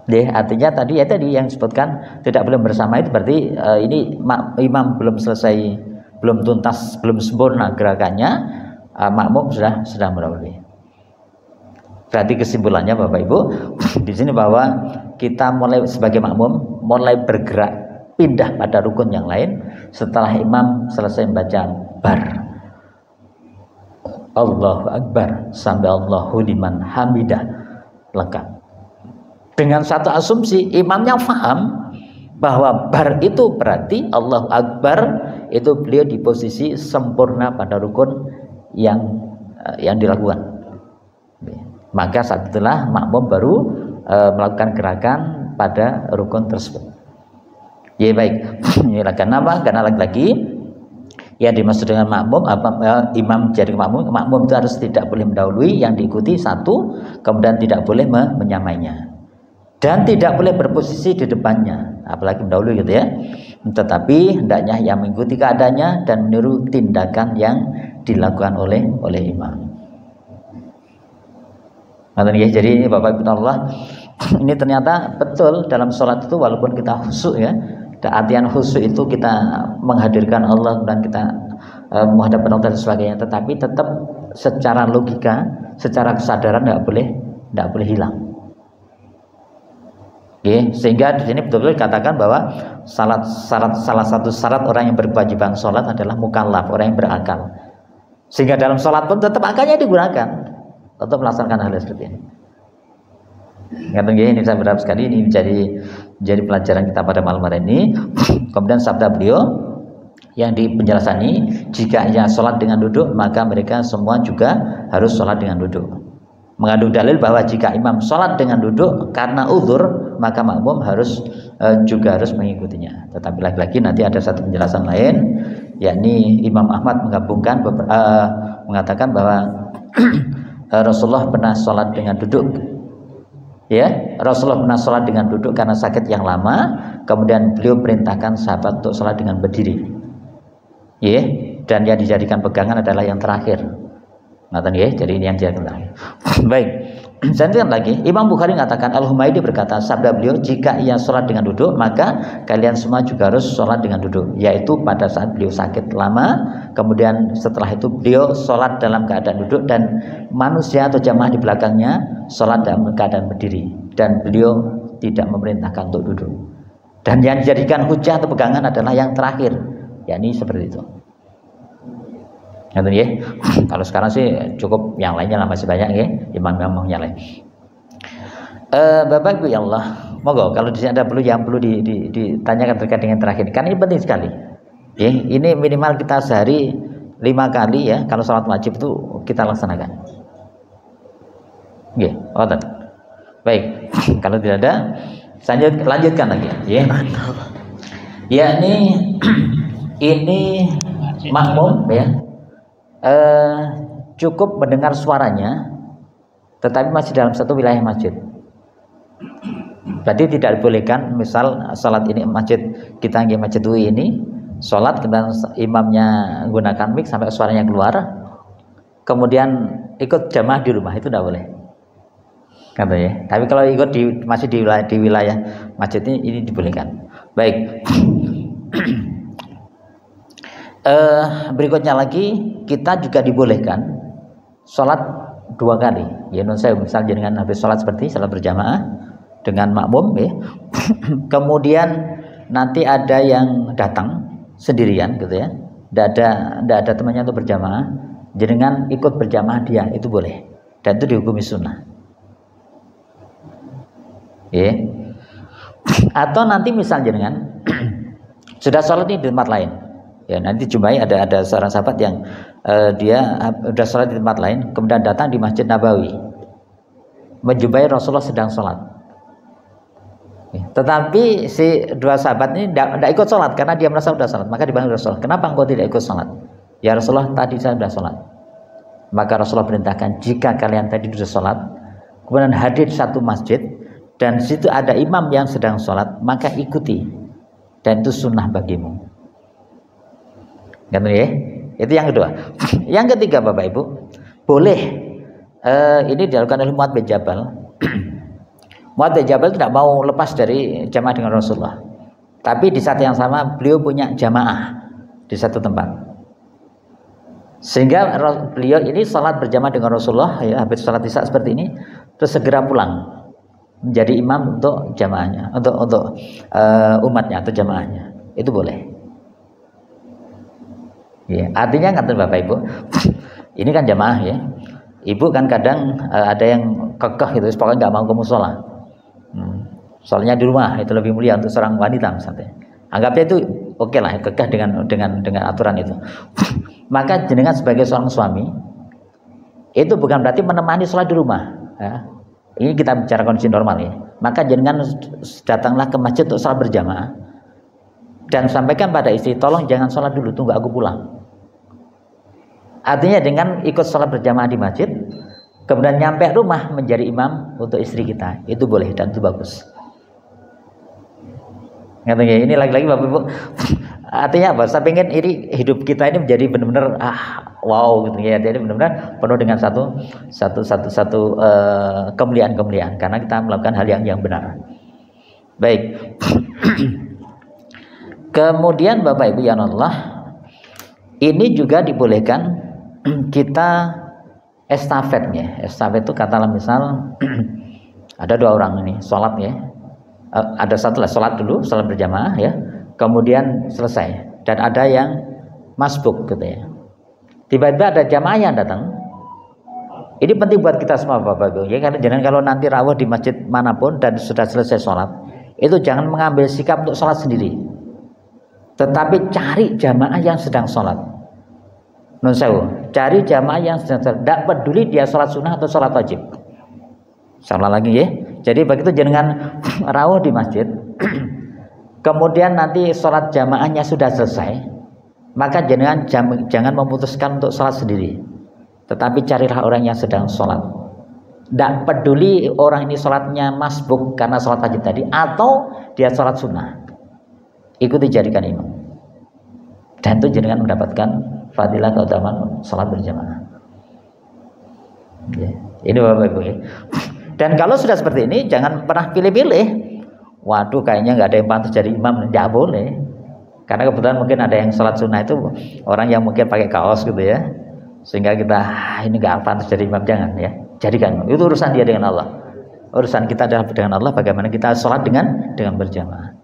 Artinya tadi yang disebutkan tidak boleh bersama itu berarti ini imam belum selesai, belum tuntas, belum sempurna gerakannya, makmum sudah mendahului. Berarti kesimpulannya Bapak Ibu di sini bahwa kita mulai sebagai makmum mulai bergerak pindah pada rukun yang lain setelah imam selesai membaca bar Allahu Akbar sampai Allahu liman hamidah lengkap. Dengan satu asumsi imamnya paham bahwa bar itu berarti Allahu Akbar itu beliau di posisi sempurna pada rukun yang dilakukan. Maka saat itulah makmum baru melakukan gerakan pada rukun tersebut. Ya baik. Kenapa? Karena lagi-lagi yang dimaksud dengan makmum imam jadi makmum itu harus tidak boleh mendahului yang diikuti satu, kemudian tidak boleh menyamainya dan tidak boleh berposisi di depannya, apalagi mendahului gitu ya. Tetapi hendaknya yang mengikuti keadaannya dan meniru tindakan yang dilakukan oleh imam. Jadi ini Bapak Ibu Allah, ini ternyata betul dalam sholat itu walaupun kita khusyuk ya, artian khusyuk itu kita menghadirkan Allah dan kita menghadapkan Allah dan sebagainya, tetapi tetap secara logika, secara kesadaran tidak boleh hilang. Sehingga di sini betul-betul dikatakan bahwa salah satu syarat orang yang berkewajiban sholat adalah mukallaf, orang yang berakal. Sehingga dalam sholat pun tetap akalnya digunakan untuk melaksanakan hal seperti ini. Ini saya berharap sekali ini menjadi pelajaran kita pada malam hari ini. Kemudian sabda beliau yang di penjelasan ini, jika ia sholat dengan duduk maka mereka semua juga harus sholat dengan duduk. mengandung dalil bahwa jika imam sholat dengan duduk karena uzur, maka makmum juga harus mengikutinya. Tetapi lagi-lagi nanti ada satu penjelasan lain, yakni Imam Ahmad mengatakan bahwa Rasulullah pernah sholat dengan duduk. Ya, Rasulullah pernah sholat dengan duduk karena sakit yang lama, kemudian beliau perintahkan sahabat untuk sholat dengan berdiri. Ya, dan yang dijadikan pegangan adalah yang terakhir. Ngatain ya, jadi ini yang dijadikan terakhir. Baik, saya lanjutkan lagi. Imam Bukhari mengatakan, Al-Humaydi berkata, sabda beliau, jika ia sholat dengan duduk, maka kalian semua juga harus sholat dengan duduk, yaitu pada saat beliau sakit lama, kemudian setelah itu beliau sholat dalam keadaan duduk, dan manusia atau jamaah di belakangnya sholat dalam keadaan berdiri, dan beliau tidak memerintahkan untuk duduk. Dan yang dijadikan hujah atau pegangan adalah yang terakhir, yakni seperti itu. Ya. Kalau sekarang sih cukup, yang lainnya lah masih banyak ya, imam-imam yang lain. Bapak Ibu ya Allah, monggo kalau di sini ada yang perlu ditanyakan terkait dengan terakhir, karena ini penting sekali. Ya, ini minimal kita sehari 5 kali ya, kalau sholat wajib itu kita laksanakan. Ya, baik. Kalau tidak ada, saya lanjutkan lagi. Ya, ya ini makmum ya. Cukup mendengar suaranya, tetapi masih dalam satu wilayah masjid. Berarti tidak dibolehkan, misal salat ini masjid kita di masjid UI ini, salat kemudian imamnya gunakan mic sampai suaranya keluar, kemudian ikut jamaah di rumah, itu tidak boleh. Katanya. Tapi kalau ikut masih di wilayah masjid ini dibolehkan. Baik. Berikutnya lagi, kita juga dibolehkan sholat 2 kali. Ya, misal dengan habis sholat seperti sholat berjamaah dengan makmum, ya. Kemudian nanti ada yang datang sendirian, gitu ya. Tidak ada temannya untuk berjamaah, dengan ikut berjamaah dia, itu boleh. Dan itu dihukumi sunnah. Ya. Atau nanti misal dengan sudah sholat ini di tempat lain. Ya, nanti jumpai ada seorang sahabat yang dia sudah sholat di tempat lain, kemudian datang di Masjid Nabawi, menjumpai Rasulullah sedang sholat. Ya, tetapi si 2 sahabat ini tidak ikut sholat karena dia merasa sudah sholat. Maka dibangun Rasulullah, kenapa engkau tidak ikut sholat? Ya Rasulullah, tadi saya sudah sholat. Maka Rasulullah perintahkan, jika kalian tadi sudah sholat, kemudian hadir di satu masjid, dan situ ada imam yang sedang sholat, maka ikuti, dan itu sunnah bagimu. Gitu ya. Itu yang kedua. Yang ketiga Bapak Ibu, boleh ini dilakukan oleh Mu'adz bin Jabal. Mu'adz bin Jabal tidak mau lepas dari jamaah dengan Rasulullah. Tapi di saat yang sama beliau punya jamaah di satu tempat. Sehingga beliau ini salat berjamaah dengan Rasulullah, ya, habis salat isya seperti ini, terus segera pulang menjadi imam untuk jamaahnya, untuk umatnya atau jamaahnya. Itu boleh. Ya, artinya kata Bapak Ibu, ini kan jamaah ya. Ibu kan kadang ada yang kekeh gitu, pokoknya nggak mau ke musola. Soalnya di rumah itu lebih mulia untuk seorang wanita misalnya. Anggapnya itu oke lah, kekeh dengan aturan itu. Maka jenengan sebagai seorang suami itu bukan berarti menemani sholat di rumah. Ya. Ini kita bicara kondisi normal ya. Maka jenengan datanglah ke masjid untuk sholat berjamaah dan sampaikan pada istri, tolong jangan sholat dulu, tunggu aku pulang. Artinya dengan ikut sholat berjamaah di masjid, kemudian nyampe rumah menjadi imam untuk istri kita, itu boleh dan itu bagus. Katanya ini lagi-lagi Bapak Ibu, artinya apa? Saya pengen ini hidup kita ini menjadi benar-benar wow gitu ya. Jadi benar-benar penuh dengan satu kemuliaan-kemuliaan karena kita melakukan hal yang benar. Baik. Kemudian Bapak Ibu ya Allah, ini juga dibolehkan kita estafetnya. Estafet itu katalah misal ada 2 orang ini sholat ya, ada satu lah sholat dulu, sholat berjamaah ya, kemudian selesai dan ada yang masbuk gitu ya. Tiba-tiba ada jamaah yang datang. Ini penting buat kita semua Bapak Ibu ya, karena jangan kalau nanti rawuh di masjid manapun dan sudah selesai sholat, itu jangan mengambil sikap untuk sholat sendiri, tetapi cari jamaah yang sedang sholat. Nun sewu, cari jamaah yang sedang sholat. Tidak peduli dia sholat sunnah atau sholat wajib. Salah lagi ya. Jadi begitu jenengan rawuh di masjid, kemudian nanti sholat jamaahnya sudah selesai, maka jenengan jangan memutuskan untuk sholat sendiri, tetapi carilah orang yang sedang sholat. Tidak peduli orang ini sholatnya masbuk karena sholat wajib tadi, atau dia sholat sunnah, ikuti jadikan imam, dan itu jenengan mendapatkan fadilah keutamaan sholat berjamaah. Ya. Ini Bapak Ibu ya. Dan kalau sudah seperti ini, jangan pernah pilih-pilih. Waduh, kayaknya nggak ada yang pantas jadi imam, nggak boleh. Karena kebetulan mungkin ada yang sholat sunnah itu orang yang mungkin pakai kaos gitu ya, sehingga kita ini nggak pantas jadi imam, jangan ya. Jadikan itu urusan dia dengan Allah. Urusan kita adalah dengan Allah, bagaimana kita sholat dengan berjamaah.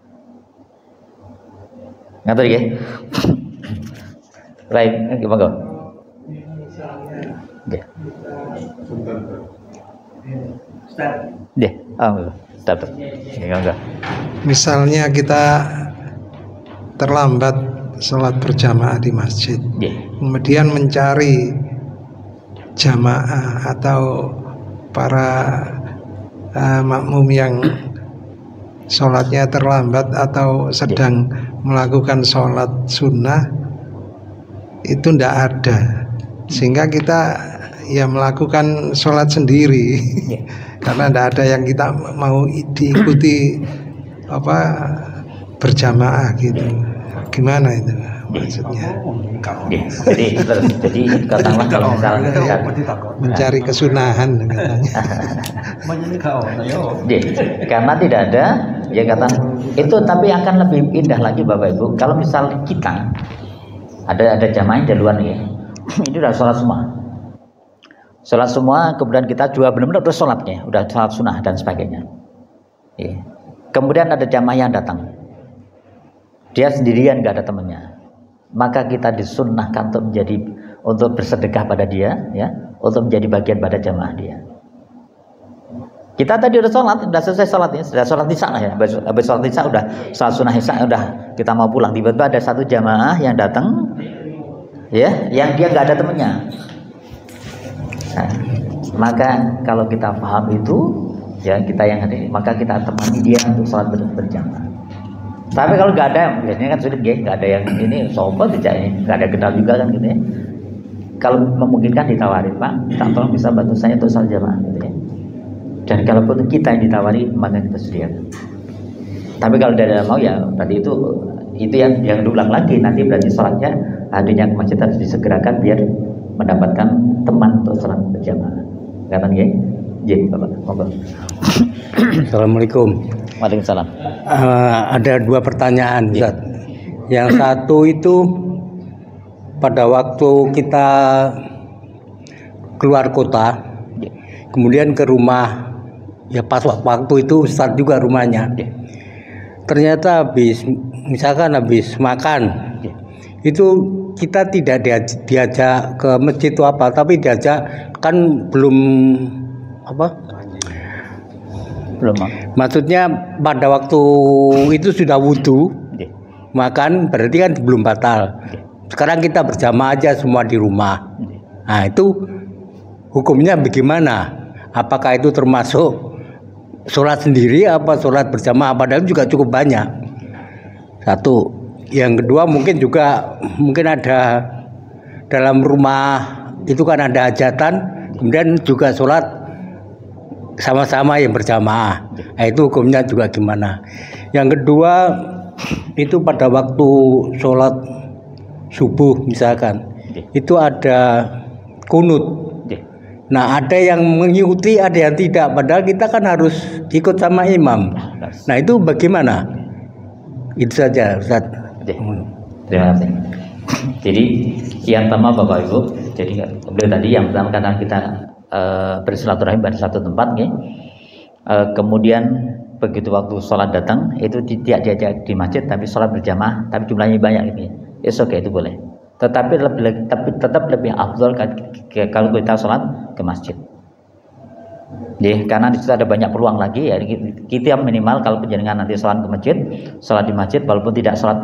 Ngerti ya? Baik, gimana? Oke. Misalnya kita terlambat sholat berjamaah di masjid, kemudian mencari jamaah atau para makmum yang sholatnya terlambat atau sedang melakukan sholat sunnah, itu tidak ada, sehingga kita ya melakukan sholat sendiri karena tidak ada yang kita mau diikuti berjamaah gitu. Gimana itu maksudnya? Jadi katakanlah kalau misalnya mencari kesunahan karena tidak ada ya kata itu, tapi akan lebih indah lagi Bapak Ibu kalau misal kita ada jamaah di luar nih, ini udah sholat semua, kemudian kita juga benar-benar udah sholatnya, udah sholat sunnah dan sebagainya. Kemudian ada jamaah yang datang, dia sendirian, nggak ada temannya, maka kita disunnahkan untuk bersedekah pada dia, ya, untuk menjadi bagian pada jamaah dia. Kita tadi udah sholat, udah selesai sholatnya, sudah sholat isya lah ya, habis sholat isya udah sholat sunnah isya, udah kita mau pulang, tiba-tiba ada satu jamaah yang datang, ya, yang dia nggak ada temannya. Nah, maka kalau kita paham itu, ya kita yang hadir, maka kita temani dia untuk sholat berjamaah. Tapi kalau nggak ada, biasanya kan sulit ya, nggak ada yang ini sobat aja ini, nggak ada kenal juga kan gitu ya. Kalau memungkinkan ditawarin, Pak, tolong bisa bantu saya untuk sholat jamaah gitu ya. Dan kalaupun kita yang ditawari, maka kita sediakan. Tapi kalau tidak mau ya, berarti itu yang diulang lagi, nanti berarti sholatnya hadirnya ke masjid harus disegerakan biar mendapatkan teman untuk sholat berjamaah. Katakan ya, Bapak. Assalamualaikum. Waalaikumsalam. Ada dua pertanyaan, Ustaz. Yang satu itu pada waktu kita keluar kota, kemudian ke rumah, ya pas waktu itu Ustaz juga rumahnya. Ternyata habis makan, itu kita tidak diajak ke masjid itu tapi diajak kan belum maksudnya pada waktu itu sudah wudhu makan, berarti kan belum batal. Sekarang kita berjamaah aja semua di rumah. Nah itu hukumnya bagaimana? Apakah itu termasuk sholat sendiri apa sholat berjamaah? Padahal juga cukup banyak. Satu. Yang kedua mungkin ada dalam rumah itu kan ada hajatan, kemudian juga sholat sama-sama yang berjamaah. Nah, itu hukumnya juga gimana? Yang kedua itu pada waktu sholat subuh misalkan, itu ada kunut. Nah ada yang mengikuti, ada yang tidak. Padahal kita kan harus ikut sama imam. Nah itu bagaimana? Itu saja Ustaz. Terima kasih. Jadi yang pertama Bapak Ibu, jadi tadi yang pertama karena kita bersilaturahim pada satu tempat, ya. Kemudian begitu waktu sholat datang itu tidak diajak di masjid tapi sholat berjamaah, tapi jumlahnya banyak ini, okay, itu boleh. Tetapi tetap lebih afdal kalau kita sholat ke masjid. Karena di situ ada banyak peluang lagi ya, kita minimal kalau penjenengan nanti sholat ke masjid, sholat di masjid walaupun tidak sholat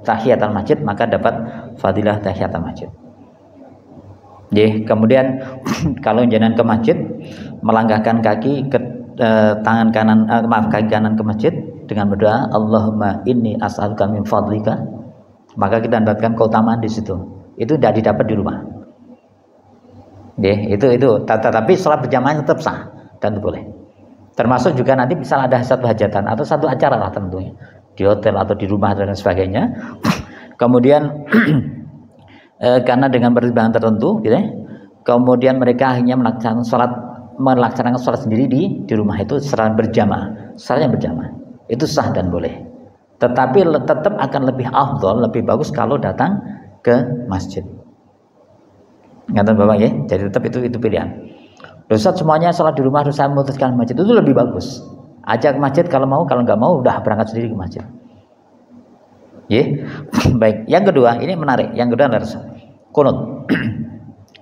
tahiyatul masjid, maka dapat fadilah tahiyatul masjid. Kemudian kalau jenengan ke masjid melangkahkan kaki ke tangan kanan kaki kanan ke masjid dengan berdoa Allahumma inni as'aluka min fadlika, maka kita mendapatkan keutamaan di situ. Itu tidak didapat di rumah. Itu tetapi sholat berjamaah tetap sah dan boleh. Termasuk juga nanti misalnya ada satu hajatan atau satu acara lah tentunya di hotel atau di rumah dan sebagainya. Kemudian karena dengan pertimbangan tertentu, gitu ya, kemudian mereka akhirnya melaksanakan sholat sendiri di rumah itu secara berjamaah, itu sah dan boleh. Tetapi tetap akan lebih afdol, lebih bagus kalau datang ke masjid. Ngerti Bapak ya? Jadi tetap itu pilihan. Ustaz semuanya sholat di rumah, saya memutuskan masjid, itu lebih bagus. Ajak ke masjid kalau mau, kalau nggak mau udah berangkat sendiri ke masjid. Baik. Yang kedua, ini menarik. Yang kedua adalah kunut.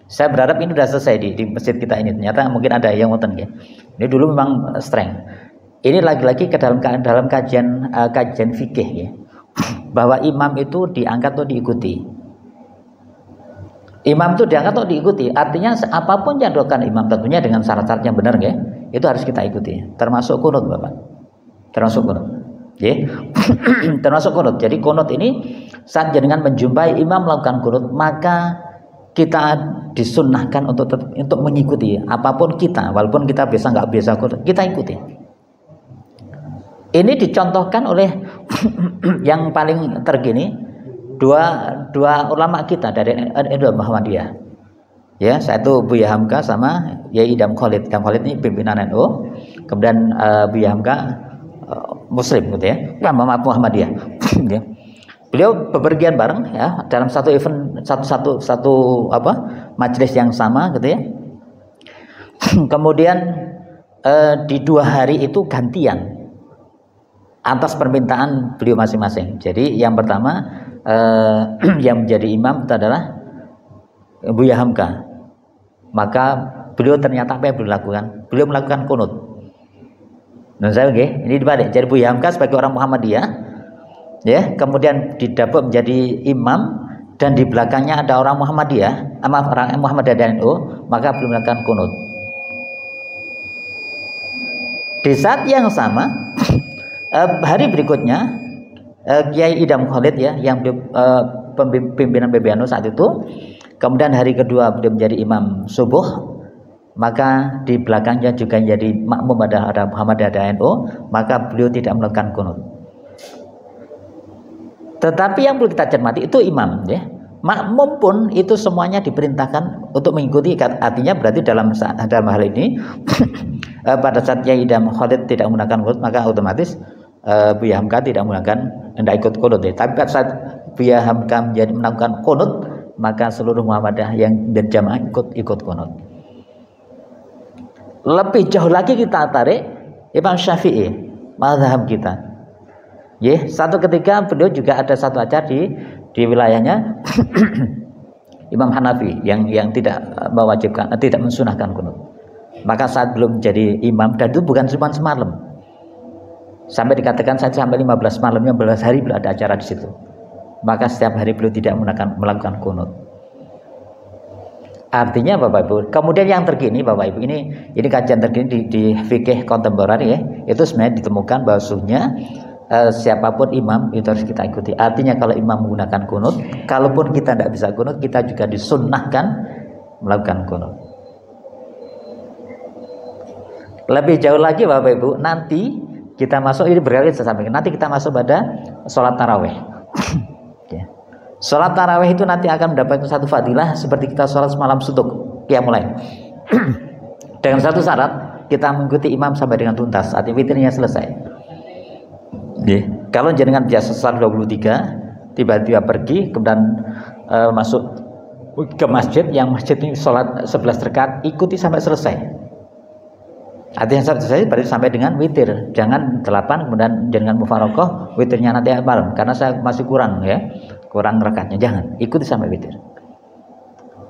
Saya berharap ini sudah selesai di masjid kita ini. Ternyata mungkin ada yang ngoten ya. Ini dulu memang strength. Ini lagi-lagi ke dalam kajian fikih ya. Bahwa imam itu diangkat atau diikuti. Imam itu diangkat atau diikuti. Artinya apapun yang dilakukan imam tentunya dengan syarat-syarat yang benar ya. Itu harus kita ikuti. Termasuk kunut Bapak. Termasuk kunut. Termasuk kunut. Jadi kunut ini saat jenengan menjumpai imam melakukan kunut, maka kita disunnahkan untuk mengikuti apapun kita, walaupun kita biasa nggak biasa kunut, kita ikuti. Ini dicontohkan oleh yang paling terkini dua ulama kita dari NU Muhammadiyah. Ya, satu Buya Hamka sama Yai Idam Khalid. Idam Khalid ini pimpinan NU, kemudian Buya Hamka Muslim gitu ya, Muhammadiyah. Ya. Beliau bepergian bareng ya dalam satu event satu majelis yang sama gitu ya. Kemudian di 2 hari itu gantian atas permintaan beliau masing-masing. Jadi yang pertama yang menjadi imam itu adalah Buya Hamka. Maka beliau ternyata apa yang beliau lakukan? Beliau melakukan kunut. Dan saya ini dibalik. Jadi Buya Hamka sebagai orang Muhammadiyah, ya, kemudian didapuk menjadi imam dan di belakangnya ada orang Muhammadiyah, orang Muhammadiyah dan NU, maka beliau melakukan kunut. Di saat yang sama, hari berikutnya Kiai Idam Khalid ya, yang pimpinan PBNU saat itu, kemudian hari kedua beliau menjadi imam subuh. Maka di belakangnya juga jadi makmum ada Muhammadiyah dan NU, maka beliau tidak melakukan kunut. Tetapi yang perlu kita cermati itu imam ya. Makmum pun itu semuanya diperintahkan untuk mengikuti. Artinya berarti dalam hal ini pada saat Yai Idam Khalid tidak menggunakan kunut, maka otomatis Buya Hamka tidak ikut kunut ya. Tapi pada saat Buya Hamka melakukan kunut, maka seluruh Muhammadiyah yang berjamaah ikut kunut. Lebih jauh lagi kita tarik Imam Syafi'i, mazhab kita. Satu ketika beliau juga ada satu acara di wilayahnya Imam Hanafi yang tidak mewajibkan, tidak mensunahkan kunut. Maka saat belum jadi imam, dan itu bukan cuma semalam. Sampai dikatakan sampai 15 malamnya 15 hari beliau ada acara di situ. Maka setiap hari beliau tidak melakukan kunut. Artinya Bapak Ibu, kemudian yang terkini Bapak Ibu, ini kajian terkini di fikih kontemporer ya, itu sebenarnya ditemukan bahwasanya siapapun imam itu harus kita ikuti. Artinya kalau imam menggunakan kunut, kalaupun kita tidak bisa kunut, kita juga disunnahkan melakukan kunut. Lebih jauh lagi Bapak Ibu, nanti kita masuk, ini berkali saya sampaikan, nanti kita masuk pada sholat taraweh. Sholat taraweh itu nanti akan mendapatkan satu fadilah seperti kita sholat semalam suntuk qiyamul lail. Dengan satu syarat, kita mengikuti imam sampai dengan tuntas, artinya witirnya selesai. Kalau jenengan biasa sholat 23, tiba-tiba pergi kemudian masuk ke masjid, yang masjid ini sholat 11 rakaat, ikuti sampai selesai. Artinya selesai berarti sampai dengan witir. Jangan 8 kemudian jenengan mufarokoh, witirnya nanti malam karena saya masih kurang rakaatnya. Jangan, ikuti sampai witir.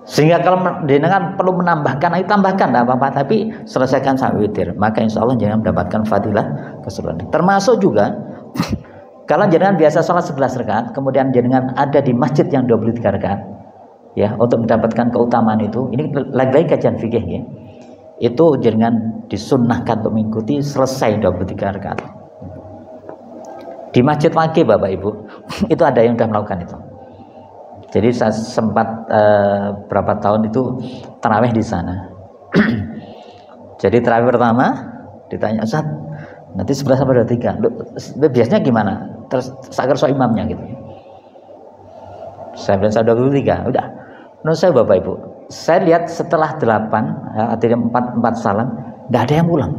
Sehingga kalau jenengan perlu menambahkan, ayo tambahkan, tidak apa-apa, tapi selesaikan sampai witir. Maka insya Allah jenengan mendapatkan fadilah keseluruhan. Termasuk juga kalau jenengan biasa sholat 11 rakaat, kemudian jenengan ada di masjid yang 23 rakaat, ya untuk mendapatkan keutamaan itu. Ini lagi-lagi kajian fikih ya. Itu dengan disunnahkan untuk mengikuti selesai 23 rakaat. Di Masjid Waqi Bapak Ibu, itu ada yang sudah melakukan itu. Jadi saya sempat berapa tahun itu tarawih di sana. Jadi tarawih pertama ditanya, Ustaz, nanti 11 sampai 23. Biasanya gimana? Terus sakar so imamnya gitu. Saya bilang 23. Udah. Menurut saya Bapak Ibu, saya lihat setelah 8, ya, artinya 4 salam, tidak ada yang pulang.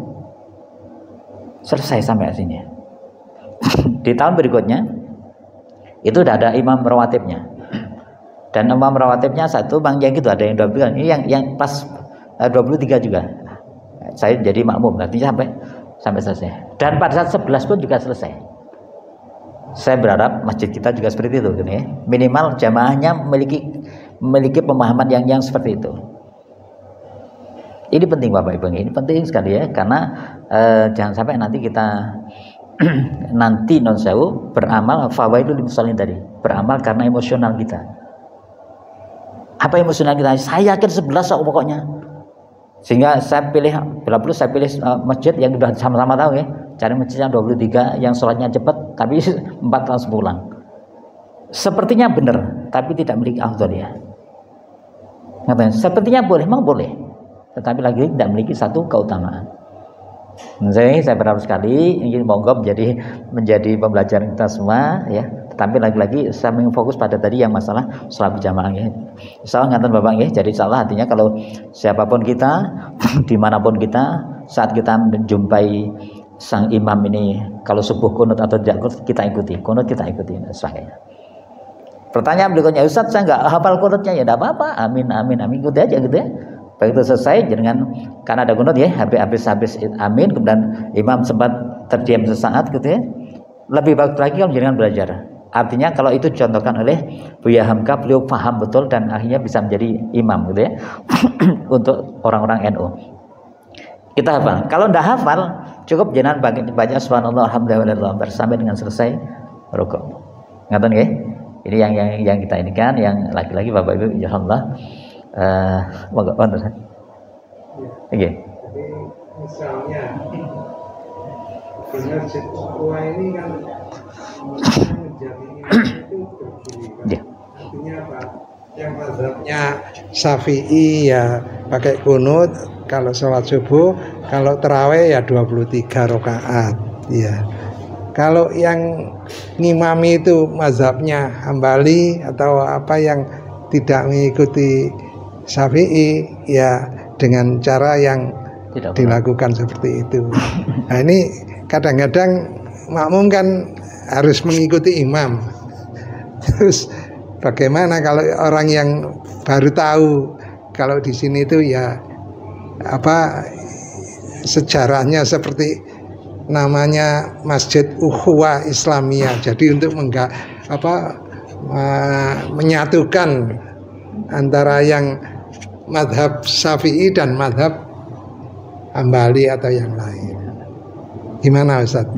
Selesai sampai sini. Di tahun berikutnya itu udah ada imam rawatibnya. Dan imam rawatibnya satu Bang yang gitu, ada yang 12, ini yang pas 23 juga. Saya jadi makmum, artinya sampai selesai. Dan pada saat 11 pun juga selesai. Saya berharap masjid kita juga seperti itu gitu ya. Minimal jamaahnya memiliki pemahaman yang seperti itu. Ini penting Bapak Ibu, ini penting sekali ya, karena jangan sampai nanti kita nanti non sewu beramal fawaidul musallin tadi, beramal karena emosional kita. Apa emosional kita? Saya yakin 11 pokoknya. Sehingga saya pilih, bila perlu saya pilih masjid yang sudah sama-sama tahu ya, cari masjid yang 23 yang sholatnya cepat tapi 4 langsung pulang. Sepertinya benar tapi tidak memiliki afdhaliyah. Ngapain? Sepertinya boleh, memang boleh, tetapi lagi tidak memiliki satu keutamaan. Saya berharap sekali ingin monggo menjadi pembelajaran kita semua ya. Tetapi lagi-lagi saya fokus pada tadi yang masalah sholat berjamaah ya. Insyaallah ngaten Bapak ya. Jadi insyaallah artinya kalau siapapun kita, dimanapun kita, saat kita menjumpai sang imam ini, kalau subuh kunut atau tidak kunut kita ikuti, kunut kita ikuti dan sebagainya. Pertanyaan berikutnya, Ustaz saya nggak hafal kunutnya, ya tidak apa-apa, amin ikuti aja gitu ya. Begitu selesai dengan karena ada kunut ya, habis amin, kemudian imam sempat terdiam sesaat gitu ya. Lebih bagus lagi kalau jangan belajar. Artinya kalau itu dicontohkan oleh Buya Hamka, beliau paham betul dan akhirnya bisa menjadi imam gitu ya untuk orang-orang NU. Kita hafal. Kalau tidak hafal, cukup jangan baca subhanallah alhamdulillah sampai dengan selesai rukuk. Ngaten nggih? Ini yang kita ini kan, yang laki-laki Bapak Ibu insyaallah moga wonten. Nggih. Misalnya di Masjid Tua ini kan menjadi itu berbeda. Artinya apa? Yang mazhabnya Syafi'i ya pakai kunut kalau sholat subuh, kalau tarawih ya 23 rakaat. Ya. Kalau yang ngimami itu mazhabnya Hambali atau apa yang tidak mengikuti Syafi'i ya dengan cara yang dilakukan seperti itu. Nah ini kadang-kadang makmum kan harus mengikuti imam. Terus bagaimana kalau orang yang baru tahu kalau di sini itu ya apa sejarahnya seperti namanya Masjid Ukhuwah Islamiyah. Jadi untuk menyatukan antara yang madhab Syafi'i dan madhab Hambali atau yang lain. Gimana Ustaz?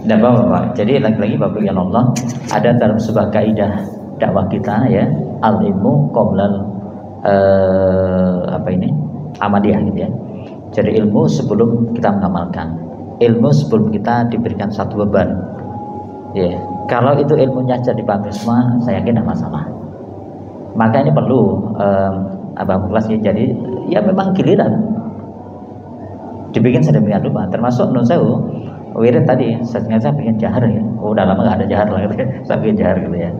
Dan Bapak, jadi lagi-lagi Bapak ya Allah, ada dalam sebuah kaidah dakwah kita ya, al ilmu qoblal amadiyah gitu ya. Jadi ilmu sebelum kita mengamalkan, ilmu sebelum kita diberikan satu beban. Ya, kalau itu ilmunya jadi dipahami semua, saya yakin tidak masalah. Maka ini perlu abang kelas ya, jadi ya memang giliran dibikin sedemikian rupa, termasuk non sewu wirid tadi, saya bikin jahar ya. Udah lama nggak ada jahar lah gitu ya. Saya bikin jahar gitu ya.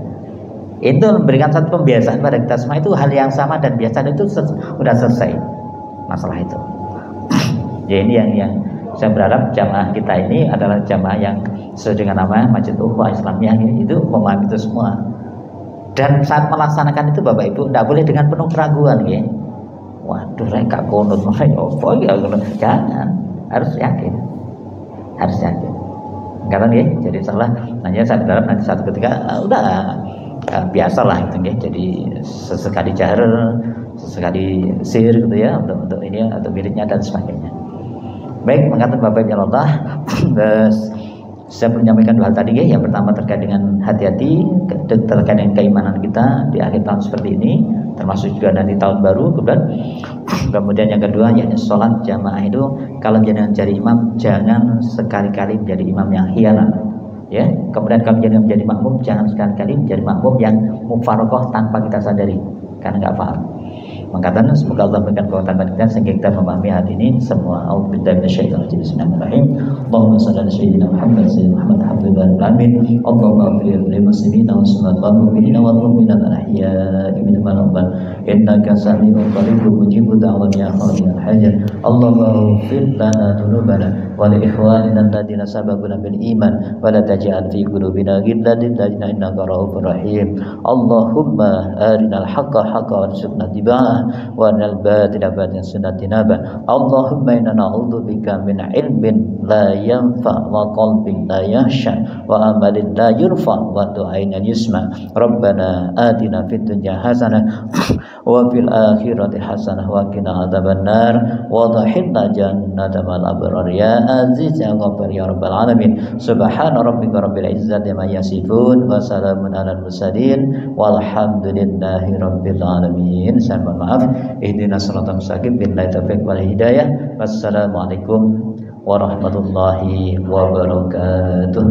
Itu memberikan satu pembiasaan pada kita semua, itu hal yang sama dan biasa, itu sudah selesai masalah itu. Ya ini yang saya berharap jamaah kita ini adalah jamaah yang sesuai dengan nama Masjid Ukhuwah Islamiyah itu memahami itu semua. Dan saat melaksanakan itu Bapak Ibu tidak boleh dengan penuh keraguan ya. Waduh, reka kunut apa ya? Jangan, harus yakin. Karena ya, jadi salah. Hanya saya berharap nanti satu ketika biasalah itu ya. Jadi sesekali jahar, sesekali sir gitu ya untuk ini atau wiridnya dan sebagainya. Baik, mengatakan Bapak Ibu Allah, Saya menyampaikan dua hal tadi ya. Yang pertama terkait dengan hati-hati terkait dengan keimanan kita di akhir tahun seperti ini, termasuk juga nanti tahun baru. Kemudian yang kedua yakni sholat jamaah itu kalau jangan cari imam jangan sekali-kali menjadi imam yang khianat. Ya, kemudian kalau jangan menjadi makmum jangan sekali-kali menjadi makmum yang mufarokoh tanpa kita sadari karena nggak paham. Mengatakan semoga Allah memberikan kekuatan bagi kita sehingga kita memahami hati ini semua. A'udzubillahi minasyaitonir rajim. Bismillahirrahmanirrahim. Allahumma shalli ala sayyidina Muhammad sayyidina Muhammad alhamdulillahil alamin. Allahumma ighfir lil muslimina wal mu'minina wal mu'minat al-ahya'i minhum wal amwat. Innaka sami'un qaribun mujibud da'wat ya qadiyal hajat. Allahumma ighfir lana dzunubana wa li ikhwanina alladziina sabaquna bil iman wa la taj'al fi qulubina ghillan lil ladzina innaka ra'ufur rahim. Allahumma arinal haqqo haqqan warzuqna ittiba'ah wa nal batila batilan sunnatinaba. Allahumma inna na'udzubika min ilmin la yanfa wa qalbin la yakhsha wa amalin la yurfa wa du'ain la yusma. Rabbana atina fid dunya hasanah wa fil akhirati hasanah wa qina adzabannar wa adkhilna jannata ma'al abrar ya aziz ya ghafar ya rabbal alamin. Subhana rabbika rabbil izzati amma yasifun wa salamun alal mursalin walhamdulillahi rabbil alamin. Maaf, ihdinas siratal mustaqim billahi taufiq wal hidayah. Wassalamualaikum warahmatullahi wabarakatuh.